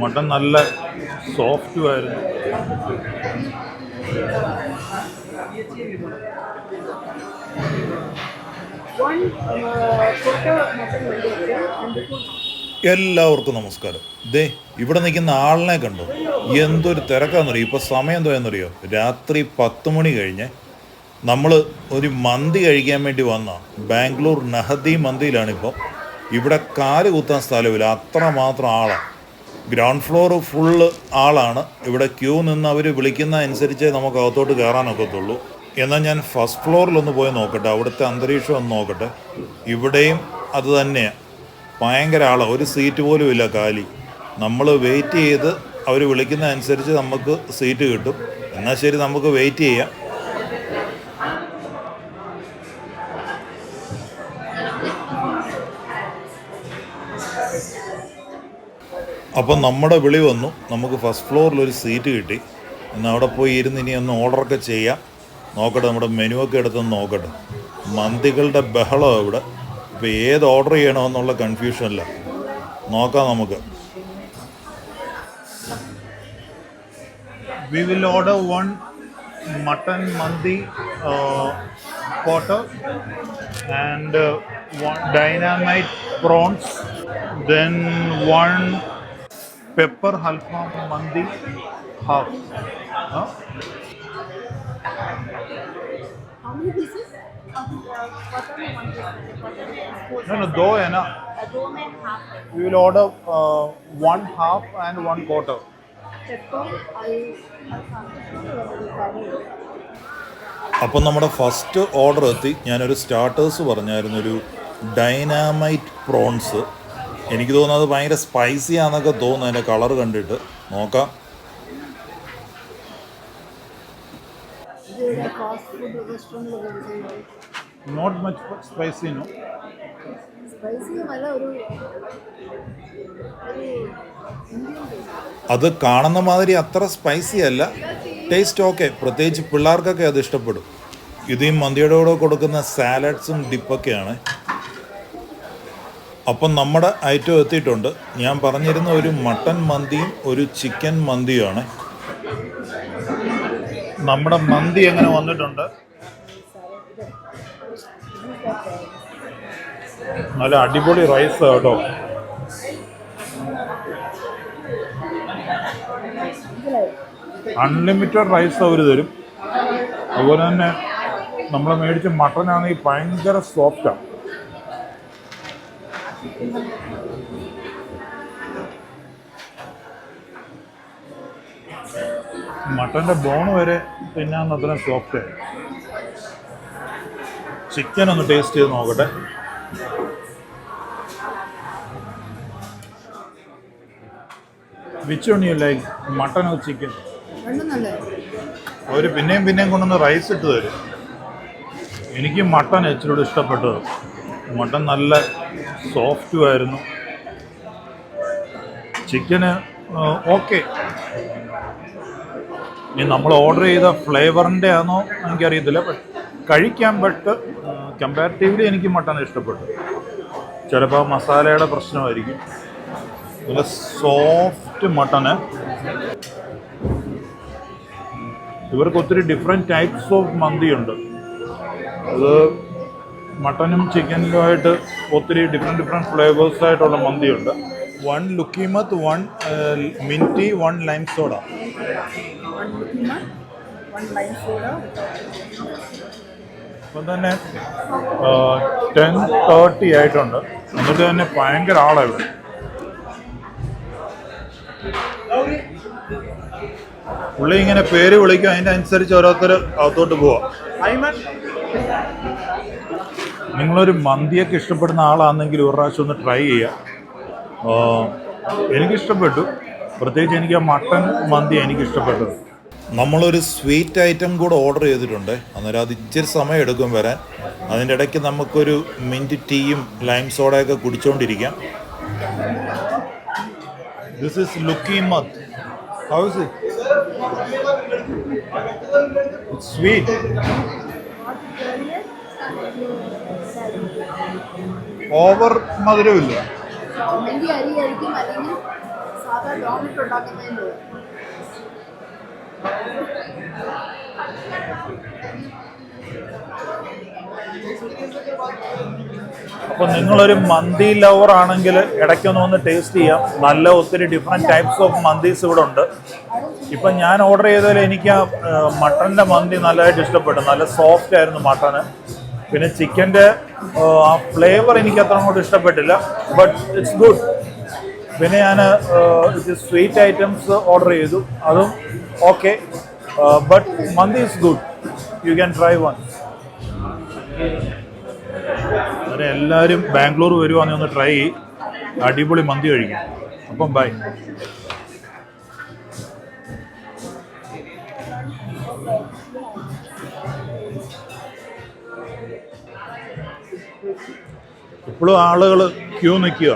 Mutton നല്ല സോഫ്റ്റുമായിരുന്നു. എല്ലാവർക്കും നമസ്കാരം. ഇവിടെ നിൽക്കുന്ന ആളിനെ കണ്ടോ? എന്തൊരു തിരക്കാണെന്നറിയോ? ഇപ്പോൾ സമയം എന്തോയെന്നറിയോ? രാത്രി 10 മണി കഴിഞ്ഞ് നമ്മൾ ഒരു മന്തി കഴിക്കാൻ വേണ്ടി വന്ന ബാംഗ്ലൂർ നഹദി മന്തിയിലാണിപ്പോൾ. ഇവിടെ കാല് കുത്താൻ സ്ഥലമില്ല, അത്രമാത്രം ആളാണ്. ഗ്രൗണ്ട് ഫ്ലോർ ഫുള്ള് ആളാണ്. ഇവിടെ ക്യൂ നിന്ന് അവർ വിളിക്കുന്ന അനുസരിച്ചേ നമുക്ക് അകത്തോട്ട് കയറാനൊക്കത്തുള്ളൂ. എന്നാൽ ഞാൻ ഫസ്റ്റ് ഫ്ലോറിലൊന്ന് പോയി നോക്കട്ടെ, അവിടുത്തെ അന്തരീക്ഷം ഒന്ന് നോക്കട്ടെ. ഇവിടെയും അത് തന്നെയാണ്, ഭയങ്കര ആളാണ്. ഒരു സീറ്റ് പോലും ഇല്ല കാലി. നമ്മൾ വെയിറ്റ് ചെയ്ത് അവർ വിളിക്കുന്ന അനുസരിച്ച് നമുക്ക് സീറ്റ് കിട്ടും. എന്നാൽ ശരി, നമുക്ക് വെയിറ്റ് ചെയ്യാം. അപ്പം നമ്മുടെ വിളി വന്നു, നമുക്ക് ഫസ്റ്റ് ഫ്ലോറിലൊരു സീറ്റ് കിട്ടി. എന്നാൽ അവിടെ പോയി ഇരുന്ന് ഇനി ഒന്ന് ഓർഡറൊക്കെ ചെയ്യാം. നോക്കട്ടെ, നമ്മുടെ മെനുവൊക്കെ എടുത്തൊന്ന് നോക്കട്ടെ. മന്തികളുടെ ബഹളമാണ് ഇവിടെ. ഇപ്പോൾ ഏത് ഓർഡർ ചെയ്യണമെന്നുള്ള കൺഫ്യൂഷനില്ല. നോക്കാം നമുക്ക്. We will order one mutton mandi quarter and one dynamite prawns, then one pepper halwa mandi half. How many pieces? No, do hai na. दो में half है. We will order one half and one quarter. അപ്പം നമ്മുടെ first order എത്തി. ഞാനൊരു starters പറഞ്ഞായിരുന്നു, ഒരു dynamite prawns. എനിക്ക് തോന്നുന്നത് ഭയങ്കര സ്പൈസി ആണെന്നൊക്കെ തോന്നുന്നു അതിൻ്റെ കളർ കണ്ടിട്ട്. നോക്കാം. Not much spicy, no. അത് കാണുന്ന മാതിരി അത്ര സ്പൈസി അല്ല. ടേസ്റ്റ് ഓക്കെ, പ്രത്യേകിച്ച് പിള്ളേർക്കൊക്കെ അത് ഇഷ്ടപ്പെടും. ഇത് ഈ മന്തിയുടെ കൂടെ കൊടുക്കുന്ന സാലഡ്സും ഡിപ്പൊക്കെയാണ്. അപ്പം നമ്മുടെ ഐറ്റം എത്തിയിട്ടുണ്ട്. ഞാൻ പറഞ്ഞിരുന്ന ഒരു മട്ടൻ മന്തിയും ഒരു ചിക്കൻ മന്തിയുമാണ്. നമ്മുടെ മന്തി എങ്ങനെ വന്നിട്ടുണ്ട്? നല്ല അടിപൊളി റൈസ് കേട്ടോ. അൺലിമിറ്റഡ് റൈസ് അവർ തരും. അതുപോലെ തന്നെ നമ്മൾ മേടിച്ച മട്ടനാണെങ്കിൽ ഭയങ്കര സോഫ്റ്റാണ്. മട്ടൻ്റെ ബോണ് വരെ തിന്നാൻ അത്ര സോഫ്റ്റ്. ചിക്കൻ ഒന്ന് ടേസ്റ്റ് ചെയ്ത് നോക്കട്ടെ. Which one you like, mutton or chicken? അവർ പിന്നെയും കൊണ്ടൊന്ന് റൈസ് ഇട്ട് തരും. എനിക്ക് മട്ടൺ ഇച്ചിരി ഇഷ്ടപ്പെട്ടത്. മട്ടൺ നല്ല സോഫ്റ്റുമായിരുന്നു. ചിക്കന് ഓക്കെ. ഇനി നമ്മൾ ഓർഡർ ചെയ്ത ഫ്ലേവറിൻ്റെ ആണോ എനിക്കറിയത്തില്ല, കഴിക്കാൻ. ബട്ട് കമ്പാരിറ്റീവ്ലി എനിക്ക് മട്ടൺ ഇഷ്ടപ്പെട്ടു. ചിലപ്പോൾ മസാലയുടെ പ്രശ്നമായിരിക്കും. നല്ല സോഫ്റ്റ് മട്ടണ്. ഇവർക്ക് ഒത്തിരി ഡിഫറെൻറ്റ് ടൈപ്സ് ഓഫ് മന്തിയുണ്ട്. അത് മട്ടനും ചിക്കനിലുമായിട്ട് ഒത്തിരി ഡിഫറെൻറ്റ് ഫ്ലേവേഴ്സായിട്ടുള്ള മന്തിയുണ്ട്. വൺ ലുക്കിമത്ത്, one minty, one lime soda. അപ്പം തന്നെ 10:30 ആയിട്ടുണ്ട്. എന്നിട്ട് തന്നെ ഭയങ്കര ആളാണ് ഇവിടെ. പുള്ളി ഇങ്ങനെ പേര് വിളിക്കും, അതിൻ്റെ അനുസരിച്ച് ഓരോരുത്തർ അകത്തോട്ട് പോവാം. നിങ്ങളൊരു മന്തിയൊക്കെ ഇഷ്ടപ്പെടുന്ന ആളാണെങ്കിൽ ഒരു പ്രാവശ്യം ഒന്ന് ട്രൈ ചെയ്യുക. എനിക്കിഷ്ടപ്പെട്ടു. പ്രത്യേകിച്ച് എനിക്ക് ആ മട്ടൻ മന്തി എനിക്കിഷ്ടപ്പെട്ടത്. നമ്മളൊരു സ്വീറ്റ് ഐറ്റം കൂടെ ഓർഡർ ചെയ്തിട്ടുണ്ട്. അന്നേരം അത് ഇച്ചിരി സമയം എടുക്കും വരാൻ. അതിൻ്റെ ഇടയ്ക്ക് നമുക്കൊരു മിൻറ്റ് ടീയും ലൈം സോഡയൊക്കെ കുടിച്ചുകൊണ്ടിരിക്കാം. ദിസ് ഈസ് ലുക്കിമത്ത്. How is it? It's sweet. Over മധുരമില്ല. അപ്പോൾ നിങ്ങളൊരു മന്തി ലവർ ആണെങ്കിൽ ഇടയ്ക്കൊന്ന് വന്ന് ടേസ്റ്റ് ചെയ്യാം. നല്ല ഒത്തിരി ഡിഫറെൻറ്റ് ടൈപ്സ് ഓഫ് മന്തീസ് ഇവിടെ ഉണ്ട്. ഇപ്പം ഞാൻ ഓർഡർ ചെയ്തതിൽ എനിക്ക് ആ മട്ടൻ്റെ മന്തി നല്ലതായിട്ട് ഇഷ്ടപ്പെട്ടു. നല്ല സോഫ്റ്റ് ആയിരുന്നു മട്ടന്. പിന്നെ ചിക്കൻ്റെ ആ ഫ്ലേവർ എനിക്ക് അത്ര അങ്ങോട്ട് ഇഷ്ടപ്പെട്ടില്ല. But it's good. പിന്നെ ഞാൻ സ്വീറ്റ് ഐറ്റംസ് ഓർഡർ ചെയ്തു, അതും okay. But mandi is good. You can try one. അങ്ങനെ എല്ലാവരും ബാംഗ്ലൂർ വരുവാണെങ്കിൽ ഒന്ന് ട്രൈ ചെയ്യും. അടിപൊളി മന്തി കഴിക്കും. അപ്പം ബൈ. ഇപ്പോഴും ആളുകൾ ക്യൂ നിൽക്കുക.